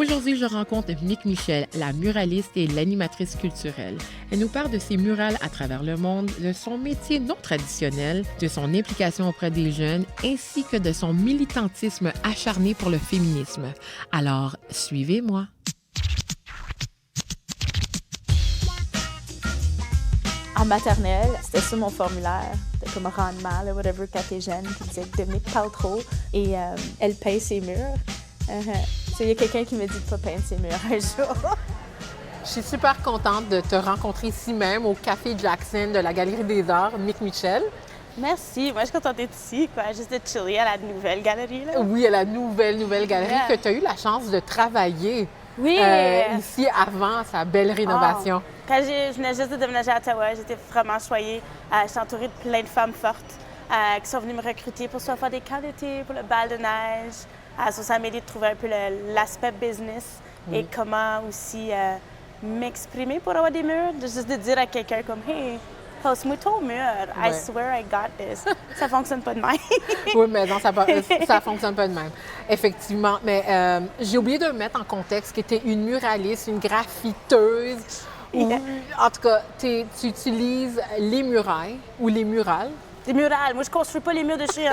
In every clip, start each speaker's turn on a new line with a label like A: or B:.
A: Aujourd'hui, je rencontre Mick Michel, la muraliste et l'animatrice culturelle. Elle nous parle de ses murales à travers le monde, de son métier non traditionnel, de son implication auprès des jeunes, ainsi que de son militantisme acharné pour le féminisme. Alors, suivez-moi.
B: En maternelle, c'était sur mon formulaire, de comme rendement, là, whatever, quand t'es jeune, qui disait Dominique parle trop et elle peint ses murs. Il y a quelqu'un qui me dit de pas peindre ses murs un jour.
A: Je suis super contente de te rencontrer ici même au Café Jackson de la Galerie des Arts, Mick Michel.
B: Merci. Moi, je suis contente d'être ici, quoi, juste de chiller à la nouvelle galerie. Là.
A: Oui, à la nouvelle galerie que tu as eu la chance de travailler ici avant sa belle rénovation.
B: Quand je venais juste de déménager à Ottawa, j'étais vraiment choyée. J'étais entourée de plein de femmes fortes qui sont venues me recruter pour soit faire des camps d'été, pour le bal de neige. Ça m'a aidé de trouver un peu l'aspect business et comment aussi m'exprimer pour avoir des murs. Juste de dire à quelqu'un comme « Hey, poste-moi ton mur, I swear I got this ». Ça fonctionne pas de même.
A: Oui, mais non, ça fonctionne pas de même. Effectivement. Mais j'ai oublié de mettre en contexte que tu es une muraliste, une graffiteuse. En tout cas, tu utilises les murailles ou les murales.
B: Les murales. Moi, je construis pas les murs de Chine.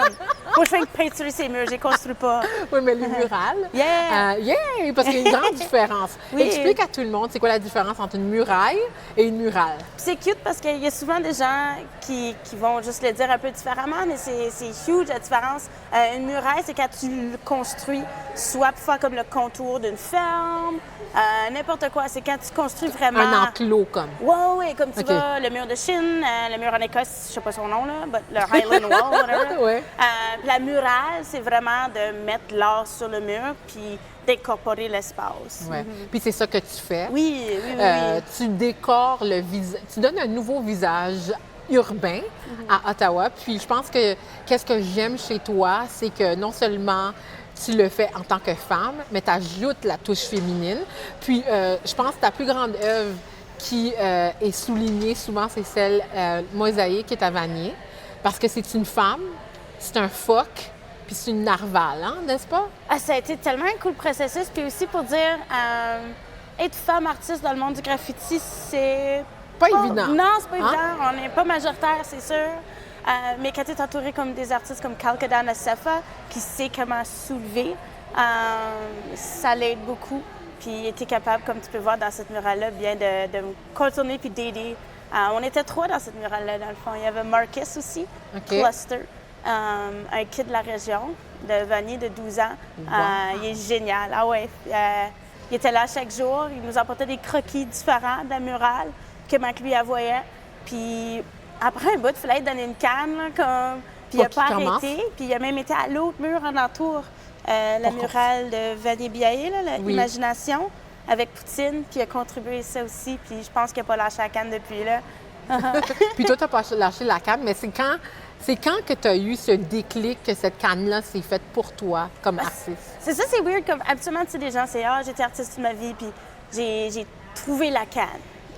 B: Moi, je fais une peinture ces murs, je les construis pas.
A: Oui, mais les murales.
B: Yeah!
A: Parce qu'il y a une grande différence.
B: Oui.
A: Explique à tout le monde, c'est quoi la différence entre une muraille et une murale?
B: C'est cute parce qu'il y a souvent des gens qui vont juste le dire un peu différemment, mais c'est huge la différence. Une muraille, c'est quand tu le construis, soit pour faire comme le contour d'une ferme, n'importe quoi. C'est quand tu construis vraiment...
A: Un enclos, comme.
B: Oui, comme tu vois, le mur de Chine, le mur en Écosse, je sais pas son nom, là, le Highland Wall, whatever. La murale, c'est vraiment de mettre l'art sur le mur puis d'incorporer l'espace.
A: Ouais. Puis c'est ça que tu fais.
B: Oui.
A: Tu décores le visage, tu donnes un nouveau visage urbain à Ottawa. Puis je pense que qu'est-ce que j'aime chez toi, c'est que non seulement tu le fais en tant que femme, mais tu ajoutes la touche féminine. Puis je pense que ta plus grande œuvre qui est soulignée souvent, c'est celle Mosaïque qui est à Vanier. Parce que c'est une femme, c'est un phoque, puis c'est une narval, hein, n'est-ce pas?
B: Ça a été tellement un cool processus. Puis aussi pour dire, être femme artiste dans le monde du graffiti, c'est...
A: Pas évident.
B: Non, c'est pas évident. On n'est pas majoritaire, c'est sûr. Mais quand tu es entourée comme des artistes comme Kalkadana Sefa, qui sait comment soulever, ça l'aide beaucoup. Puis il était capable, comme tu peux voir dans cette murale-là, bien de me contourner puis d'aider. On était 3 dans cette murale-là, dans le fond. Il y avait Marcus aussi, Cluster, un kid de la région, de Vanier, de 12 ans.
A: Wow.
B: Il est génial. Il était là chaque jour. Il nous apportait des croquis différents de la murale que Mac lui voyait. Puis après un bout, il fallait lui donner une canne, là, comme... Puis il n'a pas arrêté. Puis il a même été à l'autre mur en entour. La murale de Vanier-Biaé, l'imagination, avec Poutine, puis il a contribué ça aussi, puis je pense qu'il n'a pas lâché la canne depuis là.
A: Puis toi, tu n'as pas lâché la canne, mais c'est quand que tu as eu ce déclic que cette canne-là s'est faite pour toi comme artiste?
B: C'est ça, c'est weird, comme habituellement, tu sais, des gens, c'est « Ah, j'étais artiste toute ma vie, puis j'ai trouvé la canne. »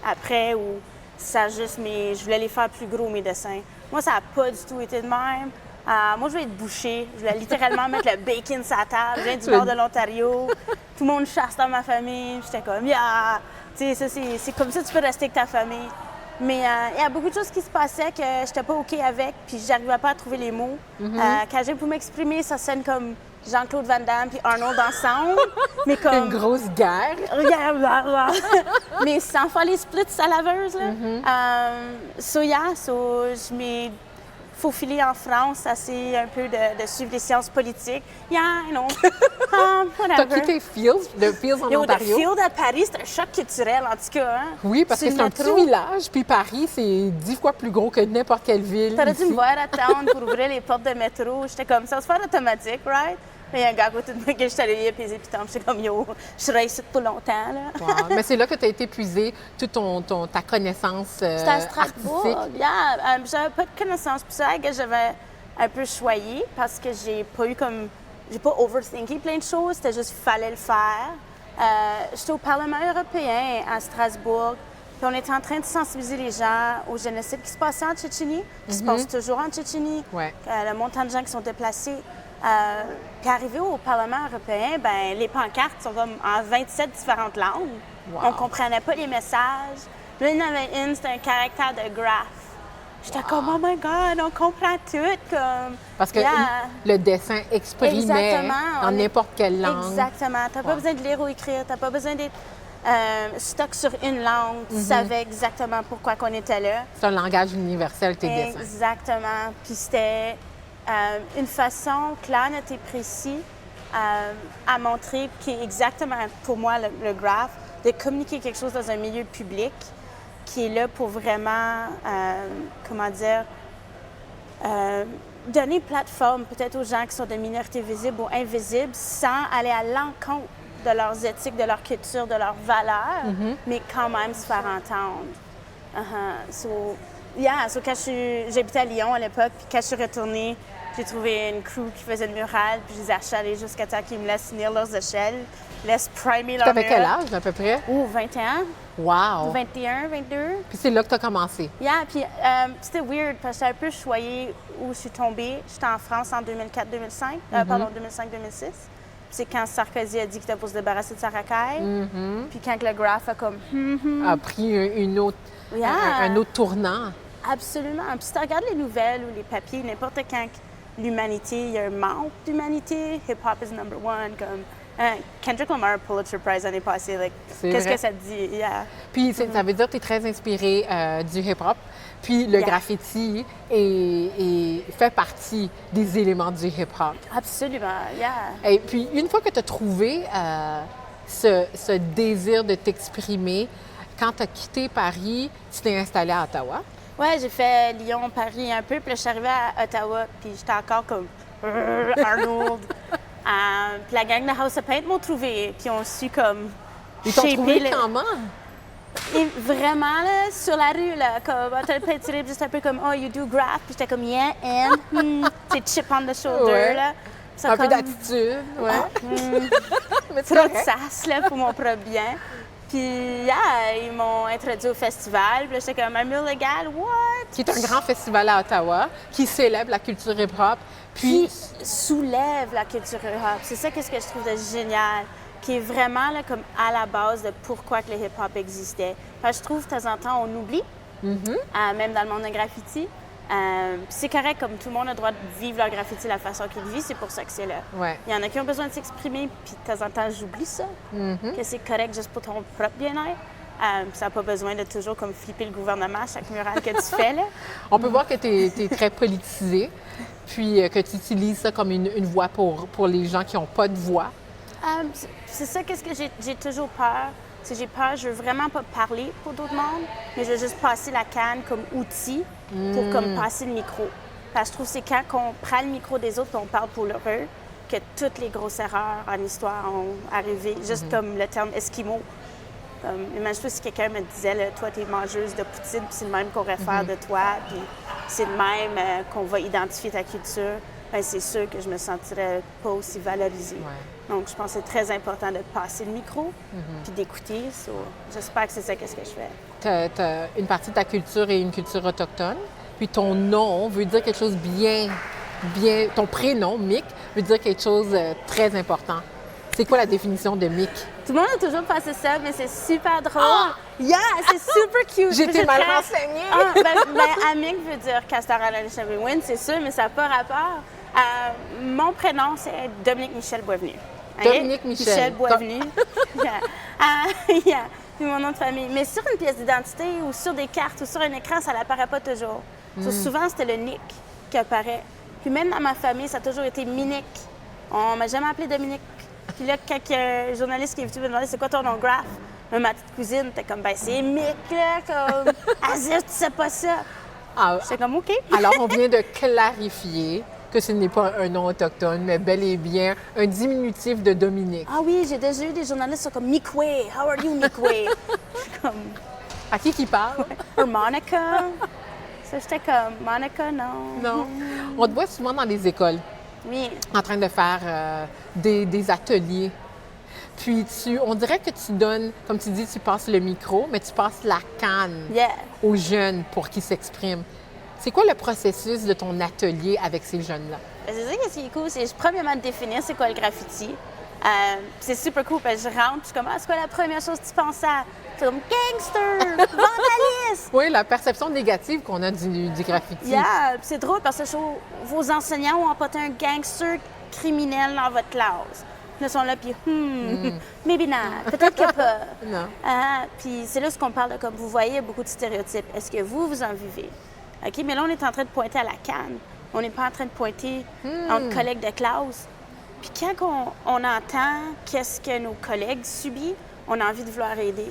B: Après, ou ça juste, je voulais les faire plus gros, mes dessins. Moi, ça n'a pas du tout été de même. Moi, je voulais être bouchée. Je voulais littéralement mettre le bacon sur la table. Je viens du nord de l'Ontario. Tout le monde chasse dans ma famille. J'étais comme, yeah! Tu sais, c'est comme ça que tu peux rester avec ta famille. Mais il y a beaucoup de choses qui se passaient que je n'étais pas OK avec, puis j'arrivais pas à trouver les mots. Quand j'ai pu m'exprimer, ça sonne comme Jean-Claude Van Damme puis Arnold ensemble. Mais comme...
A: Une grosse guerre.
B: Regarde, mais sans faire les splits à laveuse, là. Je m'ai faufilée en France, assez un peu de suivre les sciences politiques.
A: T'as quitté Fields en Ontario.
B: Fields à Paris, c'est un choc culturel, en tout cas. Hein?
A: Oui, parce que c'est un petit village, puis Paris, c'est 10 fois plus gros que n'importe quelle ville.
B: T'aurais dû me voir à town pour ouvrir les portes de métro. J'étais comme ça, se faire automatique, right? Mais il y a un gars à côté de moi que je suis allée peser puis j'étais comme yo, je serai ici pour longtemps. Là.
A: Wow. Mais c'est là que tu as été épuisé toute ta connaissance
B: C'était à Strasbourg. J'avais pas de connaissance. Puis ça, j'avais un peu choyé parce que j'ai pas overthinké plein de choses. C'était juste fallait le faire. J'étais au Parlement européen à Strasbourg. Puis on était en train de sensibiliser les gens au génocide qui se passait en Tchétchénie, qui se passe toujours en Tchétchénie.
A: Ouais.
B: Le montant de gens qui sont déplacés. Puis arrivé au Parlement européen, ben les pancartes sont comme en 27 différentes langues.
A: Wow.
B: On comprenait pas les messages. Là, il y en avait une, c'était un caractère de graph. J'étais comme, oh my God, on comprend tout. Comme,
A: Parce que le dessin exprimait
B: Exactement.
A: dans n'importe quelle langue.
B: Exactement. Tu n'as pas besoin de lire ou écrire. Tu n'as pas besoin d'être stock sur une langue. Tu savais exactement pourquoi qu'on était là.
A: C'est un langage universel, tes dessins.
B: Exactement. Puis c'était une façon claire, nette et précise à montrer, qui est exactement pour moi le graph, de communiquer quelque chose dans un milieu public qui est là pour vraiment, donner plateforme peut-être aux gens qui sont de minorités visibles ou invisibles sans aller à l'encontre de leurs éthiques, de leur culture, de leurs valeurs, mais quand même se faire entendre. So, quand j'habitais à Lyon à l'époque, puis quand je suis retournée, j'ai trouvé une crew qui faisait le mural, puis je les ai achetés jusqu'à temps qu'ils me laissent finir leurs échelles, laissent primer leur
A: T'avais
B: mural.
A: quel âge, à peu près?
B: 21.
A: Wow!
B: 21, 22.
A: Puis c'est là que tu as commencé.
B: Puis c'était weird parce que j'étais un peu choyée où je suis tombée. J'étais en France en 2004-2005, pardon, 2005-2006. C'est quand Sarkozy a dit qu'il était pour se débarrasser de sa racaille. Puis quand le graph a comme...
A: A pris un autre tournant.
B: Absolument. Puis si tu regardes les nouvelles ou les papiers, n'importe quand l'humanité, il y a un manque d'humanité, hip-hop is number one, comme... Kendrick Lamar, Pulitzer Prize l'année passée. Qu'est-ce que ça te dit? Yeah.
A: Puis ça veut dire que tu es très inspiré du hip-hop. Puis le graffiti fait partie des éléments du hip-hop.
B: Absolument, yeah.
A: Et puis une fois que tu as trouvé ce désir de t'exprimer, quand tu as quitté Paris, tu t'es installé à Ottawa.
B: Oui, j'ai fait Lyon, Paris un peu. Puis là, je suis arrivée à Ottawa, puis j'étais encore comme Arnold. Puis la gang de House of Paint m'ont trouvé, puis ont su comme...
A: Ils t'ont trouvé comment?
B: Et vraiment, là, sur la rue, là, comme en train de peinturer, juste un peu comme « Oh, you do graph », puis j'étais comme « Yeah, and... C'est chip on the shoulder, là.
A: Un peu d'attitude,
B: Mais trop de sass, là, pour mon propre bien. Puis, ils m'ont introduit au festival. Puis là, j'étais comme, un mur légal, what?
A: Qui est un grand festival à Ottawa, qui célèbre la culture hip-hop. Puis
B: qui soulève la culture hip-hop. C'est ça qu'est-ce que je trouve de génial, qui est vraiment là, comme à la base de pourquoi que le hip-hop existait. Parce que je trouve, de temps en temps, on oublie, même dans le monde de graffiti. C'est correct, comme tout le monde a le droit de vivre leur graffiti de la façon qu'ils vivent, c'est pour ça que c'est là.
A: Ouais.
B: Il y en a qui ont besoin de s'exprimer, puis de temps en temps, j'oublie ça, que c'est correct juste pour ton propre bien-être. Ça n'a pas besoin de toujours comme flipper le gouvernement à chaque mural que tu fais. Là.
A: On peut voir que tu es très politisé, puis que tu utilises ça comme une voix pour les gens qui n'ont pas de voix.
B: C'est ça qu'est-ce que j'ai toujours peur. Si j'ai peur, je veux vraiment pas parler pour d'autres mondes, mais je veux juste passer la canne comme outil pour comme passer le micro. Parce que je trouve que c'est quand on prend le micro des autres et on parle pour eux que toutes les grosses erreurs en histoire ont arrivé. Juste comme le terme Esquimau. Imagine-toi si quelqu'un me disait, là, toi, t'es mangeuse de poutine, puis c'est le même qu'on réfère de toi, puis c'est le même qu'on va identifier ta culture. Bien, c'est sûr que je me sentirais pas aussi valorisée.
A: Ouais.
B: Donc, je pense que c'est très important de passer le micro puis d'écouter. J'espère que c'est ça qu'est-ce que je fais.
A: Tu as une partie de ta culture et une culture autochtone. Puis ton nom veut dire quelque chose bien... Ton prénom, Mick, veut dire quelque chose de très important. C'est quoi la définition de Mick?
B: Tout le monde a toujours pensé ça, mais c'est super drôle. Yeah, c'est super cute.
A: J'étais mal renseignée.
B: Mick veut dire castor à la Win, c'est sûr, mais ça n'a pas rapport. Mon prénom, c'est Dominique Michel Boisvenu.
A: Dominique Michel
B: Boisvenu. Puis mon nom de famille. Mais sur une pièce d'identité ou sur des cartes ou sur un écran, ça n'apparaît pas toujours. Souvent, c'était le Nick qui apparaît. Puis même dans ma famille, ça a toujours été Minique. On m'a jamais appelé Dominique. Puis là, quand un journaliste qui est venu me demander c'est quoi ton nom graph, ma petite cousine était comme, ben c'est Mick, là, comme, Azir, tu sais pas ça. J'étais comme, OK.
A: Alors, on vient de clarifier que ce n'est pas un nom autochtone, mais bel et bien un diminutif de Dominique.
B: Ah oui, j'ai déjà eu des journalistes qui sont comme, Mikway, how are you, Mikway? Comme...
A: À qui parle?
B: Or Monica. Ça, j'étais comme, Monica, non.
A: Non. On te voit souvent dans les écoles.
B: Oui.
A: En train de faire des ateliers. Puis on dirait que tu donnes, comme tu dis, tu passes le micro, mais tu passes la canne aux jeunes pour qu'ils s'expriment. C'est quoi le processus de ton atelier avec ces jeunes-là?
B: C'est ça qui est cool, c'est premièrement de définir c'est quoi le graffiti. C'est super cool parce que je rentre, je suis comme, c'est quoi la première chose que tu penses à? C'est comme gangster, vandalisme.
A: Oui, la perception négative qu'on a du graffiti.
B: Yeah, c'est drôle parce que vos enseignants ont emporté un gangster criminel dans votre classe. Ils sont là, puis, maybe not, peut-être que pas.
A: Non.
B: Puis c'est là ce qu'on parle de, comme vous voyez, beaucoup de stéréotypes. Est-ce que vous en vivez? OK, mais là, on est en train de pointer à la canne. On n'est pas en train de pointer entre collègues de classe. Puis quand on entend qu'est-ce que nos collègues subissent, on a envie de vouloir aider,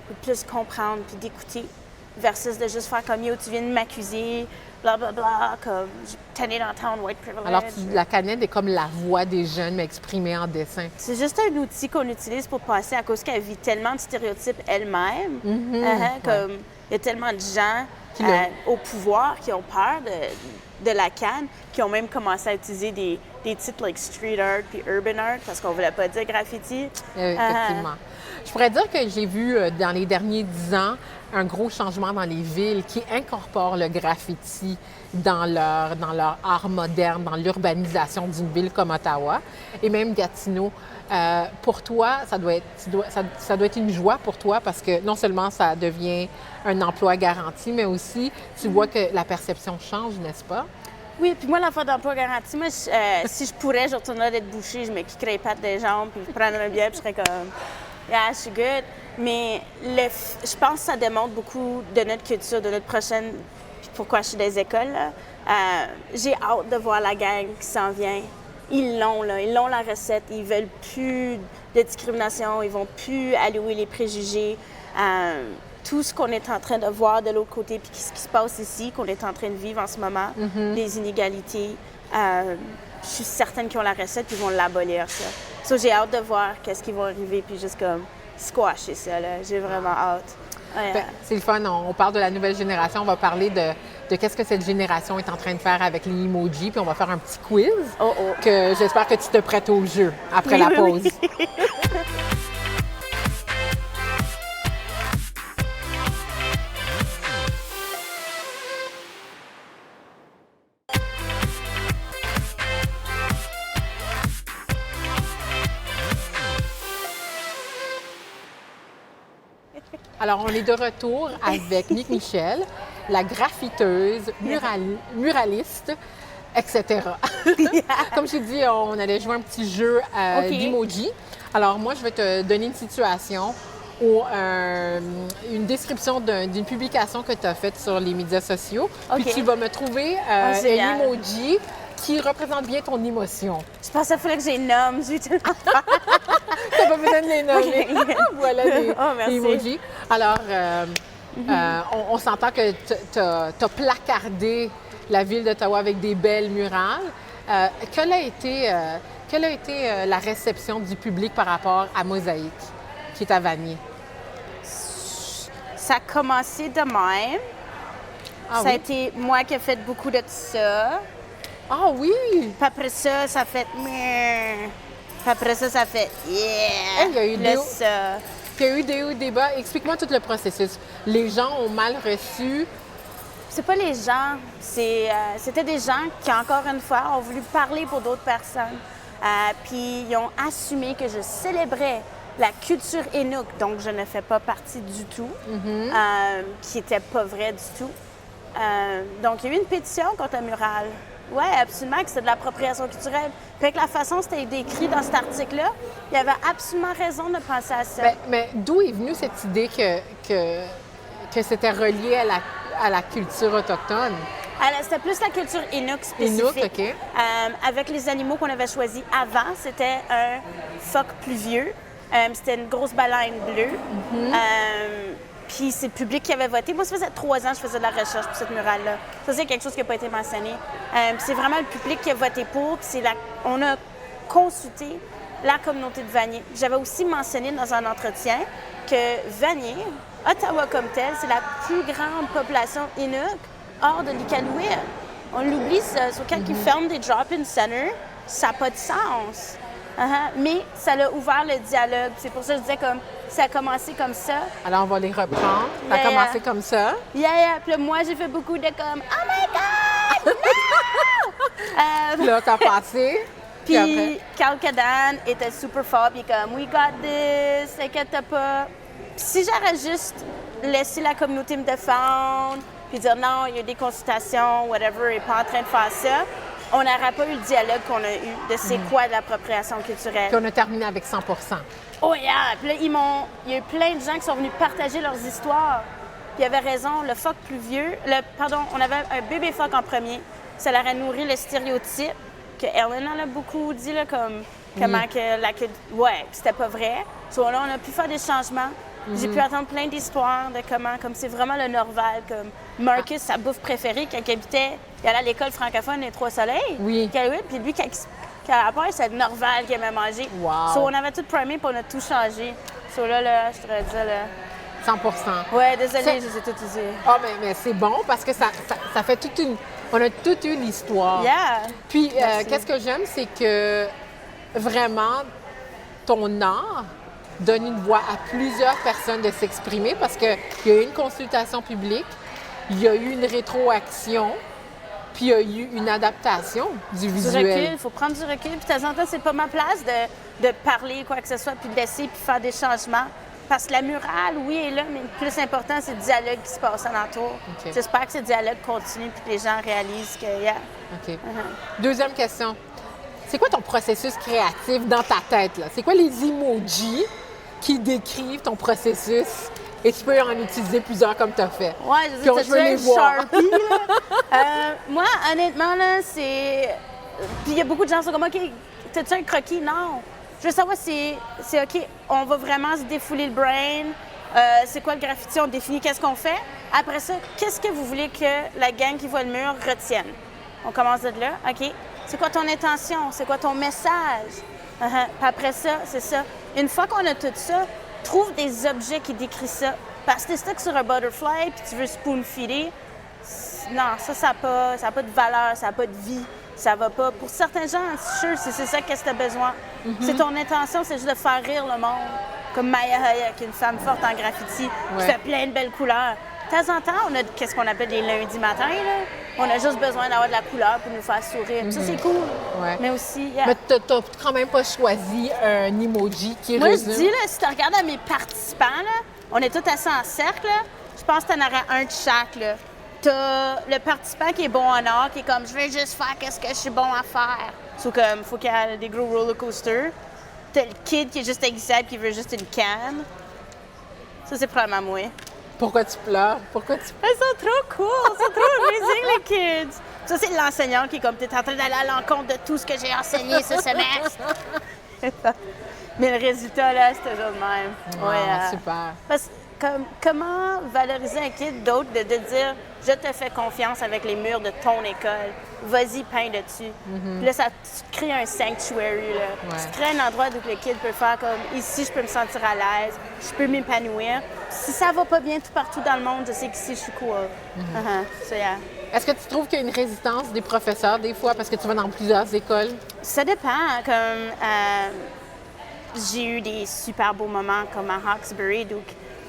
B: de plus comprendre puis d'écouter, versus de juste faire comme « Yo, tu viens de m'accuser, blablabla, comme t'es né d'entendre white privilege. »
A: Alors, la canette est comme la voix des jeunes, mais exprimée en dessin.
B: C'est juste un outil qu'on utilise pour passer à cause qu'elle vit tellement de stéréotypes elle-même. Comme il y a tellement de gens au pouvoir qui ont peur de la canne, qui ont même commencé à utiliser des titres like street art puis urban art parce qu'on voulait pas dire graffiti.
A: Effectivement. Je pourrais dire que j'ai vu dans les derniers 10 ans un gros changement dans les villes qui incorporent le graffiti dans leur art moderne, dans l'urbanisation d'une ville comme Ottawa et même Gatineau. Pour toi, ça doit être une joie pour toi parce que non seulement ça devient un emploi garanti, mais aussi tu vois que la perception change, n'est-ce pas?
B: Oui, puis moi, l'emploi d'emploi garanti, moi, si je pourrais, je retournerais d'être bouchée, je me kickerais les pattes des jambes, puis je prendrais un billet, puis je serais comme « Yeah, je suis good ». Mais je pense que ça démontre beaucoup de notre culture, de notre prochaine... Puis pourquoi je suis des écoles, là. J'ai hâte de voir la gang qui s'en vient. Ils l'ont la recette. Ils veulent plus de discrimination. Ils vont plus allouer les préjugés. Tout ce qu'on est en train de voir de l'autre côté, puis ce qui se passe ici, qu'on est en train de vivre en ce moment, les inégalités, je suis certaine qu'ils ont la recette, puis ils vont l'abolir, ça. So, j'ai hâte de voir qu'est-ce qui va arriver, puis juste comme squasher ça, là. J'ai vraiment hâte.
A: Ben, c'est le fun. On parle de la nouvelle génération. On va parler de qu'est-ce que cette génération est en train de faire avec les emojis. Puis on va faire un petit quiz que j'espère que tu te prêtes au jeu après la pause. Oui. Alors, on est de retour avec Nick Michel, la graffiteuse, muraliste, etc. Comme je t'ai dit, on allait jouer un petit jeu d'emoji. Alors, moi, je vais te donner une situation ou une description d'une publication que tu as faite sur les médias sociaux. Puis tu vas me trouver un emoji qui représente bien ton émotion.
B: Je pensais qu'il fallait que j'ai nomme.
A: Tu n'as pas besoin de les nommer. Voilà les emojis. Alors, on s'entend que tu as placardé la ville d'Ottawa avec des belles murales. Quelle a été la réception du public par rapport à Mosaïque, qui est à Vanier?
B: Ça a commencé de même. Ça a été moi qui ai fait beaucoup de ça.
A: Ah oui!
B: Puis après ça, ça fait meh. Puis après ça, ça fait yeah!
A: Il y a eu des débats. Explique-moi tout le processus. Les gens ont mal reçu.
B: C'est pas les gens. C'était des gens qui, encore une fois, ont voulu parler pour d'autres personnes. Puis ils ont assumé que je célébrais la culture Inuk, donc je ne fais pas partie du tout, qui n'était pas vrai du tout. Donc il y a eu une pétition contre le mural. Oui, absolument, que c'était de l'appropriation culturelle. Puis avec la façon dont c'était décrit dans cet article-là, il y avait absolument raison de penser à ça.
A: Mais d'où est venue cette idée que c'était relié à la culture autochtone?
B: Alors, c'était plus la culture Inuk spécifique.
A: Inuk, OK.
B: Avec les animaux qu'on avait choisis avant, c'était un phoque pluvieux. C'était une grosse baleine bleue. Puis c'est le public qui avait voté. Moi, ça faisait 3 ans que je faisais de la recherche pour cette murale-là. Ça, c'est quelque chose qui n'a pas été mentionné. C'est vraiment le public qui a voté pour. Puis on a consulté la communauté de Vanier. J'avais aussi mentionné dans un entretien que Vanier, Ottawa comme tel, c'est la plus grande population Inuk hors de l'Iqaluit. On l'oublie, ça. Sur quand ils ferment des drop-in centers, ça n'a pas de sens. Mais ça a ouvert le dialogue. C'est pour ça que je disais comme ça a commencé comme ça.
A: Alors, on va les reprendre. Ça a commencé comme ça.
B: Puis là, moi, j'ai fait beaucoup de comme « Oh my God! Non! »
A: Là, t'as passé.
B: Puis Carl Cadan était super fort, puis comme We got this, t'inquiète pas. Puis si j'aurais juste laissé la communauté me défendre, puis dire non, il y a des consultations, whatever, et pas en train de faire ça, on n'aurait pas eu le dialogue qu'on a eu de c'est quoi de l'appropriation culturelle.
A: Puis on a terminé avec 100
B: Oh yeah! Puis là, il y a eu plein de gens qui sont venus partager leurs histoires. Puis il y avait raison, le phoque plus vieux, on avait un bébé phoque en premier. Ça leur a nourri le stéréotype que Ellen en a beaucoup dit, là, comme comment que la culture... Ouais, puis c'était pas vrai. So, là, on a pu faire des changements. J'ai pu entendre plein d'histoires de comment, comme c'est vraiment le Norval, comme Marcus, sa bouffe préférée, quand il habitait, il allait à l'école francophone des Trois-Soleils.
A: Oui.
B: Puis lui, quand à part, c'est le Norval qu'il aimait manger.
A: Wow.
B: So, on avait tout primé, puis on a tout changé. So là, je te dire, là...
A: 100
B: Ouais, désolée, je les ai tout usés.
A: Ah, mais c'est bon parce que ça fait toute une... On a toute une histoire.
B: Yeah!
A: Puis, qu'est-ce que j'aime, c'est que vraiment, ton art donne une voix à plusieurs personnes de s'exprimer parce qu'il y a eu une consultation publique, il y a eu une rétroaction, puis il y a eu une adaptation du visuel.
B: Du recul, il faut prendre du recul. Puis de temps en temps, c'est pas ma place de parler quoi que ce soit, puis de laisser, puis faire des changements. Parce que la murale, oui, est là, mais le plus important, c'est le dialogue qui se passe alentour.
A: Okay.
B: J'espère que ce dialogue continue puis que les gens réalisent que, yeah.
A: OK. Deuxième question. C'est quoi ton processus créatif dans ta tête, là? C'est quoi les emojis qui décrivent ton processus? Et tu peux en utiliser plusieurs comme tu as fait.
B: Ouais, je veux
A: les voir.
B: Sharpie, moi, honnêtement, là, c'est... Puis il y a beaucoup de gens qui sont comme, OK, t'as-tu un croquis? Non. Je veux savoir si c'est OK, on va vraiment se défouler le brain. C'est quoi le graffiti? On définit qu'est-ce qu'on fait. Après ça, qu'est-ce que vous voulez que la gang qui voit le mur retienne? On commence de là. OK. C'est quoi ton intention? C'est quoi ton message? Puis après ça, c'est ça. Une fois qu'on a tout ça, trouve des objets qui décrivent ça. Parce que t'es stuck sur un butterfly puis tu veux spoon-feeder, non, ça n'a pas de valeur, ça n'a pas de vie. Ça va pas. Pour certains gens, sûr, c'est ça que tu as besoin. C'est ton intention, c'est juste de faire rire le monde. Comme Maya Hayek, une femme forte en graffiti, qui fait plein de belles couleurs. De temps en temps, on a qu'est-ce qu'on appelle les lundis matins, là. On a juste besoin d'avoir de la couleur pour nous faire sourire. Ça, c'est cool.
A: Ouais.
B: Mais aussi...
A: Mais tu n'as quand même pas choisi un emoji qui
B: Moi,
A: résume.
B: je dis, là, si tu regardes à mes participants, là, on est tous assis en cercle, là, je pense que tu en aurais un de chaque, là. T'as le participant qui est bon en art, qui est comme « je vais juste faire qu'est-ce que je suis bon à faire ». So, comme, faut qu'il y ait des gros roller coasters. T'as le kid qui est juste excité qui veut juste une canne. Ça, c'est probablement moi.
A: Pourquoi tu pleures? Pourquoi tu...
B: Ils sont trop cool, ils sont trop amusing, les kids. Ça, c'est l'enseignant qui est comme « t'es en train d'aller à l'encontre de tout ce que j'ai enseigné ce semestre ». Mais le résultat, là, c'est toujours le même.
A: Ah, super.
B: Parce que comment valoriser un kid d'autre de dire « je te fais confiance avec les murs de ton école, vas-y, peins dessus ». Puis là, tu crées un sanctuary, là. Tu crées un endroit où le kid peut faire comme « ici, je peux me sentir à l'aise, je peux m'épanouir ». Si ça va pas bien tout partout dans le monde, je sais qu'ici, je suis cool. So, yeah.
A: Est-ce que tu trouves qu'il y a une résistance des professeurs des fois parce que tu vas dans plusieurs écoles?
B: Ça dépend. Comme j'ai eu des super beaux moments comme à Hawkesbury, donc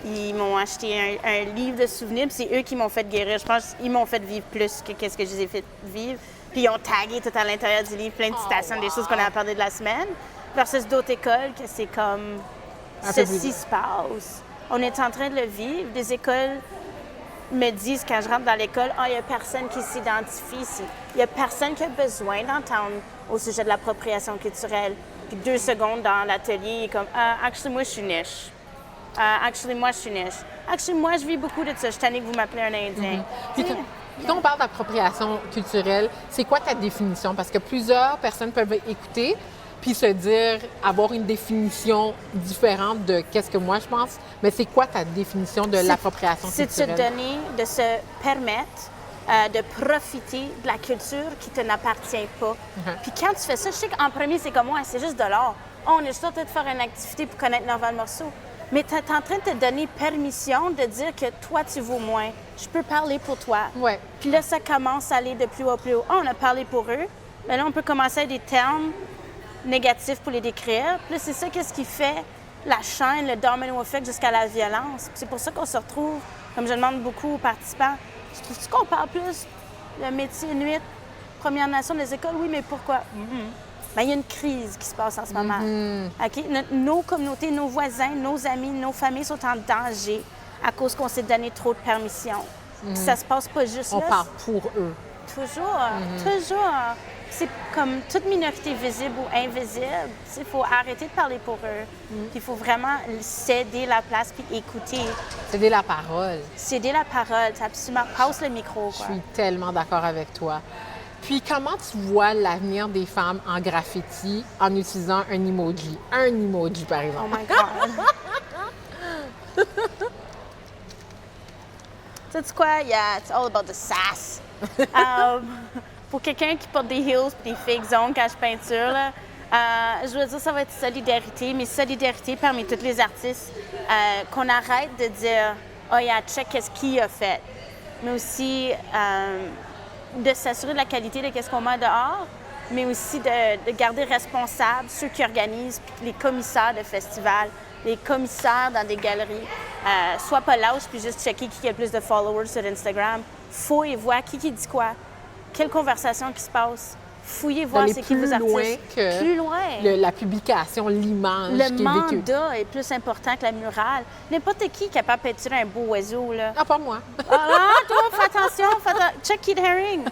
B: ils m'ont acheté un livre de souvenirs, puis c'est eux qui m'ont fait guérir. Je pense qu'ils m'ont fait vivre plus que qu'est-ce que je les ai fait vivre. Puis ils ont tagué tout à l'intérieur du livre plein de citations, des choses qu'on a parlé de la semaine. Versus d'autres écoles que c'est comme ceci se passe. On est en train de le vivre. Des écoles me disent quand je rentre dans l'école, il n'y a personne qui s'identifie ici. Il n'y a personne qui a besoin d'entendre au sujet de l'appropriation culturelle. Puis 2 secondes dans l'atelier, il est comme actually, moi, je suis niche. Moi, je suis niche. Moi, je vis beaucoup de ça. Je suis tannée que vous m'appelez un Indien.
A: Puis quand on parle d'appropriation culturelle, c'est quoi ta définition? Parce que plusieurs personnes peuvent écouter puis se dire, avoir une définition différente de qu'est-ce que moi je pense. Mais c'est quoi ta définition de l'appropriation culturelle?
B: C'est de se donner, de se permettre de profiter de la culture qui te n'appartient pas. Puis quand tu fais ça, je sais qu'en premier, c'est comme, ouais, c'est juste de l'art. On est juste en train de faire une activité pour connaître Norval Morceau. Mais tu es en train de te donner permission de dire que toi, tu vaux moins. Je peux parler pour toi.
A: Ouais.
B: Puis là, ça commence à aller de plus haut en plus haut. On a parlé pour eux. Mais là, on peut commencer avec des termes négatifs pour les décrire. Puis là, c'est ça qu'est-ce qui fait la chaîne, le domino effect jusqu'à la violence. Puis c'est pour ça qu'on se retrouve, comme je demande beaucoup aux participants, trouves-tu qu'on parle plus le métier nuit Premières Nations, les écoles, oui, mais pourquoi? Ben, il y a une crise qui se passe en ce moment. OK? Nos communautés, nos voisins, nos amis, nos familles sont en danger à cause qu'on s'est donné trop de permission. Puis ça se passe pas juste
A: On
B: là.
A: parle pour eux.
B: Toujours. C'est comme toute minorité visible ou invisible. Il faut arrêter de parler pour eux. Puis il faut vraiment céder la place puis écouter.
A: Céder la parole.
B: Céder la parole, c'est absolument. Passe le micro, quoi.
A: Je suis tellement d'accord avec toi. Puis, comment tu vois l'avenir des femmes en graffiti en utilisant un emoji? Un emoji, par exemple.
B: Oh my God! Sais-tu quoi? Yeah, it's all about the sass. Pour quelqu'un qui porte des heels et des fake zones quand je peinture, là, je veux dire, ça va être solidarité, mais solidarité parmi tous les artistes. Qu'on arrête de dire, oh, yeah, check qu'est-ce qu'il a fait. Mais aussi de s'assurer de la qualité de ce qu'on met dehors, mais aussi de garder responsables ceux qui organisent, puis les commissaires de festivals, les commissaires dans des galeries. Sois pas lâche puis juste checker qui a plus de followers sur Instagram. Fouille et vois qui dit quoi. Quelle conversation qui se passe. Fouillez voir c'est qui vos artistes. Plus loin.
A: La publication, l'image
B: le
A: qui est vécue.
B: mandat est plus important que la murale. N'importe qui est capable de peinturer un beau oiseau, là.
A: Ah, pas moi.
B: Ah, toi, fais attention. Check Keith Haring.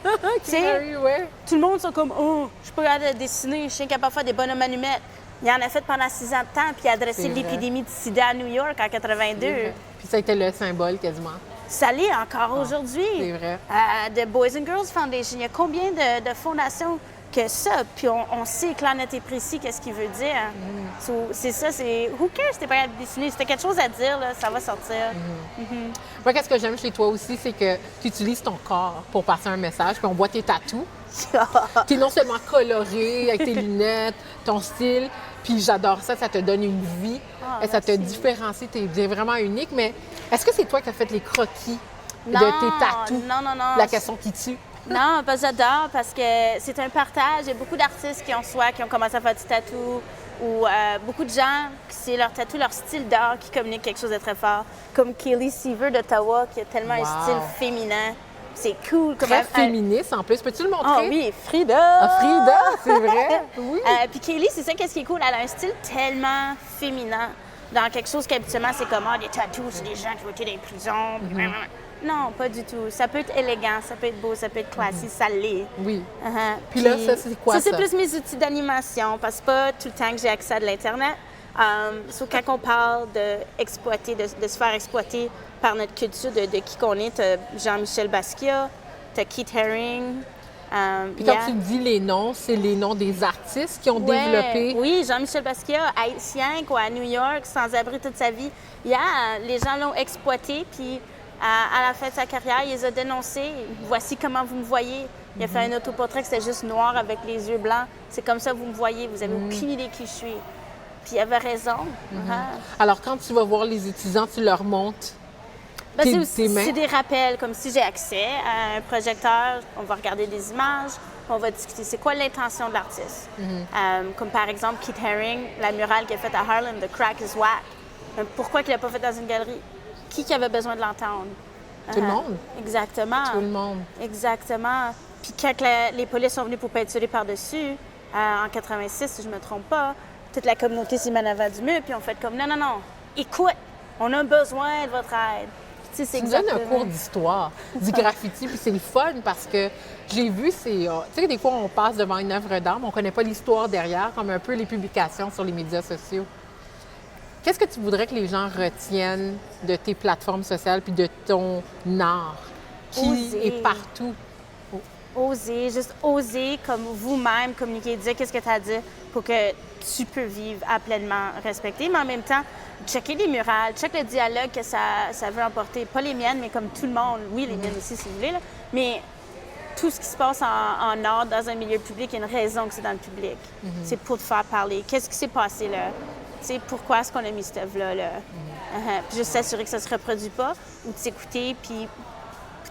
A: Keith Haring, ouais.
B: Tout le monde sont comme, oh, je suis pas capable de dessiner, je suis capable de faire des bonhommes allumettes. Il en a fait pendant 6 ans de temps, puis il a adressé l'épidémie de sida à New York en 82.
A: Puis ça a été le symbole quasiment.
B: Ça l'est encore aujourd'hui.
A: C'est vrai.
B: The Boys and Girls Foundation, il y a combien de fondations que ça? Puis on sait clair, net et précis qu'est-ce qu'il veut dire. C'est ça, c'est... Who cares si t'es pas capable de dessiner? Si t'as quelque chose à dire, là, ça va sortir.
A: Moi, qu'est-ce que j'aime chez toi aussi, c'est que tu utilises ton corps pour passer un message, puis on voit tes tatous. Tu es non seulement coloré avec tes lunettes, ton style, puis j'adore ça, ça te donne une vie, et ça te différencie, tu es vraiment unique, mais est-ce que c'est toi qui as fait les croquis de tes tatous?
B: Non.
A: La question qui tue.
B: Non, j'adore parce que c'est un partage. Il y a beaucoup d'artistes qui ont commencé à faire du tatou ou beaucoup de gens, c'est leur tatou, leur style d'art qui communique quelque chose de très fort. Comme Kelly Seaver d'Ottawa qui a tellement un style féminin. C'est cool.
A: Très féministe en plus. Peux-tu le montrer?
B: Ah oui, Frida!
A: Ah, Frida, c'est vrai? Oui.
B: Puis Kelly, c'est ça qu'est-ce qui est cool. Elle a un style tellement féminin dans quelque chose qu'habituellement, c'est comme des tatous, c'est des gens qui vont être dans les prisons. Non, pas du tout. Ça peut être élégant, ça peut être beau, ça peut être classique, ça l'est.
A: Oui. Puis là, ça, c'est quoi ça?
B: Ça, c'est plus mes outils d'animation parce que c'est pas tout le temps que j'ai accès à de l'Internet. Sauf quand on parle d'exploiter, de se faire exploiter par notre culture, de qui qu'on est, t'as Jean-Michel Basquiat, t'as Keith Haring.
A: Puis quand tu dis les noms, c'est les noms des artistes qui ont développé.
B: Oui, Jean-Michel Basquiat, haïtien, quoi, à New York, sans abri toute sa vie. Les gens l'ont exploité, puis à la fin de sa carrière, il les a dénoncés. Voici comment vous me voyez. Il a fait un autoportrait que c'était juste noir avec les yeux blancs. C'est comme ça que vous me voyez. Vous n'avez aucune idée qui je suis. Puis il avait raison.
A: Alors, quand tu vas voir les étudiants, tu leur montres tes mains?
B: C'est des rappels, comme si j'ai accès à un projecteur, on va regarder des images, on va discuter c'est quoi l'intention de l'artiste. Comme par exemple Keith Haring, la murale qu'il a faite à Harlem, The Crack is Whack. Pourquoi il ne l'a pas fait dans une galerie? Qui avait besoin de l'entendre?
A: Tout le monde.
B: Exactement.
A: Tout le monde.
B: Exactement. Puis quand les polices sont venus pour peinturer par-dessus, en 86, si je ne me trompe pas, toute la communauté s'est mise en avant du mur, puis on fait comme non, écoute, on a besoin de votre aide.
A: Tu me donnes un cours d'histoire du graffiti, puis c'est le fun parce que j'ai vu, tu sais, des fois, on passe devant une œuvre d'art, mais on ne connaît pas l'histoire derrière, comme un peu les publications sur les médias sociaux. Qu'est-ce que tu voudrais que les gens retiennent de tes plateformes sociales puis de ton art qui est partout?
B: Oser, juste oser comme vous-même communiquer, dire qu'est-ce que tu as à dire pour que tu peux vivre à pleinement respecter, mais en même temps, checker les murales, check le dialogue que ça veut emporter. Pas les miennes, mais comme tout le monde. Oui, les miennes aussi, si vous voulez, là. Mais tout ce qui se passe en art dans un milieu public, il y a une raison que c'est dans le public. C'est pour te faire parler. Qu'est-ce qui s'est passé là? T'sais, pourquoi est-ce qu'on a mis cette œuvre-là? Puis juste s'assurer que ça ne se reproduit pas ou de s'écouter, puis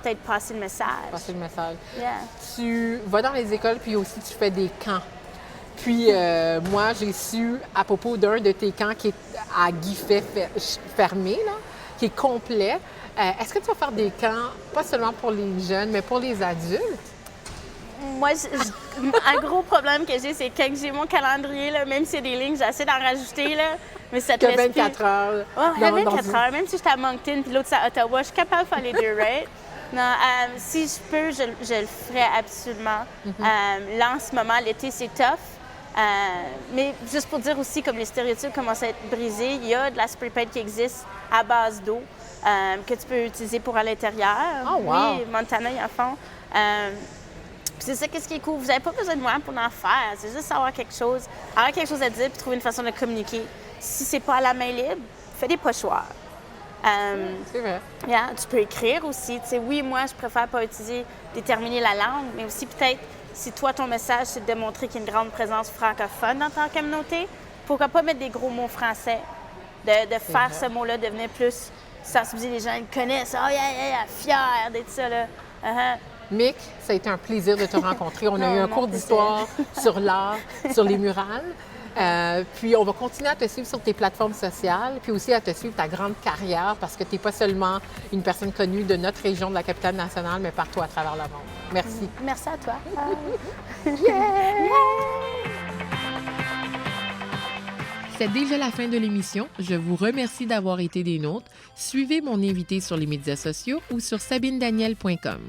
B: peut-être passer le message.
A: Passer le message.
B: Yeah.
A: Tu vas dans les écoles, puis aussi tu fais des camps. Puis moi, j'ai su à propos d'un de tes camps qui est à guillemets fermé, là, qui est complet. Est-ce que tu vas faire des camps, pas seulement pour les jeunes, mais pour les adultes?
B: moi, un gros problème que j'ai, c'est quand j'ai mon calendrier, là, même s'il y a des lignes, j'essaie d'en rajouter, là, mais ça te
A: Que
B: laisse
A: 24 heures.
B: Ouais, 24 heures. Même si j'étais à Moncton puis l'autre c'est à Ottawa, je suis capable de faire les deux, right? Non, si je peux, je le ferais absolument. Là, en ce moment, l'été, c'est tough. Mais juste pour dire aussi, comme les stéréotypes commencent à être brisés, il y a de la spray paint qui existe à base d'eau que tu peux utiliser pour à l'intérieur.
A: Oh, wow.
B: Oui, Montana, ils en font. C'est ça, qu'est-ce qui est cool. Vous n'avez pas besoin de moi pour en faire. C'est juste avoir quelque chose à dire puis trouver une façon de communiquer. Si c'est pas à la main libre, fais des pochoirs.
A: C'est vrai.
B: Yeah, tu peux écrire aussi. Tu sais, oui, moi, je préfère pas déterminer la langue, mais aussi peut-être, si toi, ton message, c'est de démontrer qu'il y a une grande présence francophone dans ta communauté, pourquoi pas mettre des gros mots français? De faire ce mot-là, devenir plus sensibiliser les gens, ils le connaissent. Oh, yeah, fier d'être ça, là.
A: Mick, ça a été un plaisir de te rencontrer. On a eu un cours d'histoire sur l'art, sur les murales. Puis on va continuer à te suivre sur tes plateformes sociales, puis aussi à te suivre ta grande carrière, parce que tu n'es pas seulement une personne connue de notre région, de la capitale nationale, mais partout à travers le monde. Merci.
B: Merci à toi.
A: C'est déjà la fin de l'émission. Je vous remercie d'avoir été des nôtres. Suivez mon invité sur les médias sociaux ou sur sabinedaniel.com.